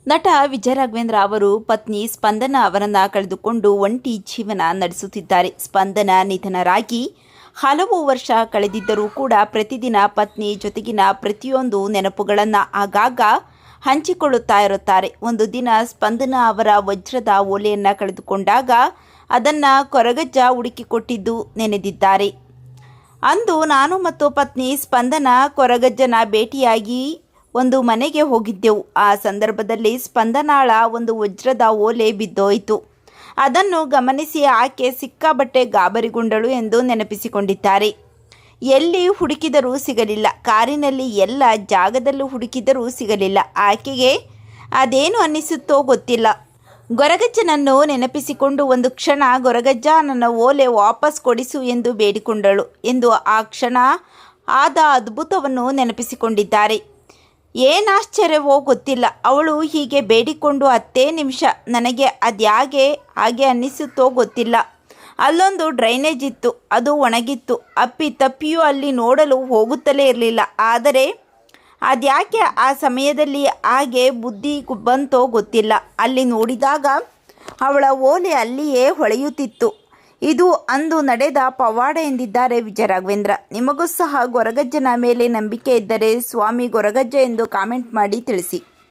ನಟ ವಿಜಯ ರಾಘವೇಂದ್ರ ಅವರು ಪತ್ನಿ ಸ್ಪಂದನ ಅವರನ್ನು ಕಳೆದುಕೊಂಡು ಒಂಟಿ ಜೀವನ ನಡೆಸುತ್ತಿದ್ದಾರೆ. ಸ್ಪಂದನ ನಿಧನರಾಗಿ ಹಲವು ವರ್ಷ ಕಳೆದಿದ್ದರೂ ಕೂಡ ಪ್ರತಿದಿನ ಪತ್ನಿ ಜೊತೆಗಿನ ಪ್ರತಿಯೊಂದು ನೆನಪುಗಳನ್ನು ಆಗಾಗ ಹಂಚಿಕೊಳ್ಳುತ್ತಾ ಇರುತ್ತಾರೆ. ಒಂದು ದಿನ ಸ್ಪಂದನ ಅವರ ವಜ್ರದ ಓಲೆಯನ್ನು ಕಳೆದುಕೊಂಡಾಗ ಅದನ್ನು ಕೊರಗಜ್ಜ ಹುಡುಕಿಕೊಟ್ಟಿದ್ದು ನೆನೆದಿದ್ದಾರೆ. ಅಂದು ನಾನು ಮತ್ತು ಪತ್ನಿ ಸ್ಪಂದನ ಕೊರಗಜ್ಜನ ಭೇಟಿಯಾಗಿ ಒಂದು ಮನೆಗೆ ಹೋಗಿದ್ದೆವು. ಆ ಸಂದರ್ಭದಲ್ಲಿ ಸ್ಪಂದನಾಳ ಒಂದು ವಜ್ರದ ಓಲೆ ಬಿದ್ದೋಯಿತು. ಅದನ್ನು ಗಮನಿಸಿ ಆಕೆ ಸಿಕ್ಕಾಬಟ್ಟೆ ಗಾಬರಿಗೊಂಡಳು ಎಂದು ನೆನಪಿಸಿಕೊಂಡಿದ್ದಾರೆ. ಎಲ್ಲಿ ಹುಡುಕಿದರೂ ಸಿಗಲಿಲ್ಲ, ಕಾರಿನಲ್ಲಿ ಎಲ್ಲ ಜಾಗದಲ್ಲೂ ಹುಡುಕಿದರೂ ಸಿಗಲಿಲ್ಲ. ಆಕೆಗೆ ಅದೇನು ಅನ್ನಿಸುತ್ತೋ ಗೊತ್ತಿಲ್ಲ. ಗೊರಗಜ್ಜನನ್ನು ನೆನಪಿಸಿಕೊಂಡು ಒಂದು ಕ್ಷಣ ಗೊರಗಜ್ಜ ನನ್ನ ಓಲೆ ವಾಪಸ್ ಕೊಡಿಸು ಎಂದು ಬೇಡಿಕೊಂಡಳು ಎಂದು ಆ ಕ್ಷಣ ಆದ ಅದ್ಭುತವನ್ನು ನೆನಪಿಸಿಕೊಂಡಿದ್ದಾರೆ. ಏನಾಶ್ಚರ್ಯವೋ ಗೊತ್ತಿಲ್ಲ, ಅವಳು ಹೀಗೆ ಬೇಡಿಕೊಂಡು 10 ನಿಮಿಷ. ನನಗೆ ಹಾಗೆ ಅನ್ನಿಸುತ್ತೋ ಗೊತ್ತಿಲ್ಲ. ಅಲ್ಲೊಂದು ಡ್ರೈನೇಜ್ ಇತ್ತು, ಅದು ಒಣಗಿತ್ತು. ಅಪ್ಪಿ ತಪ್ಪಿಯೂ ಅಲ್ಲಿ ನೋಡಲು ಹೋಗುತ್ತಲೇ ಇರಲಿಲ್ಲ. ಆದರೆ ಅದ್ಯಾಕೆ ಆ ಸಮಯದಲ್ಲಿ ಹಾಗೆ ಬುದ್ಧಿ ಬಂತೋ ಗೊತ್ತಿಲ್ಲ. ಅಲ್ಲಿ ನೋಡಿದಾಗ ಅವಳ ಓಲೆ ಅಲ್ಲಿಯೇ ಹೊಳೆಯುತ್ತಿತ್ತು. ಇದು ಅಂದು ನಡೆದ ಪವಾಡ ಎಂದಿದ್ದಾರೆ ವಿಜಯ ರಾಘವೇಂದ್ರ. ನಿಮಗೂ ಸಹ ಗೊರಗಜ್ಜನ ಮೇಲೆ ನಂಬಿಕೆ ಇದ್ದರೆ ಸ್ವಾಮಿ ಗೊರಗಜ್ಜ ಎಂದು ಕಾಮೆಂಟ್ ಮಾಡಿ ತಿಳಿಸಿ.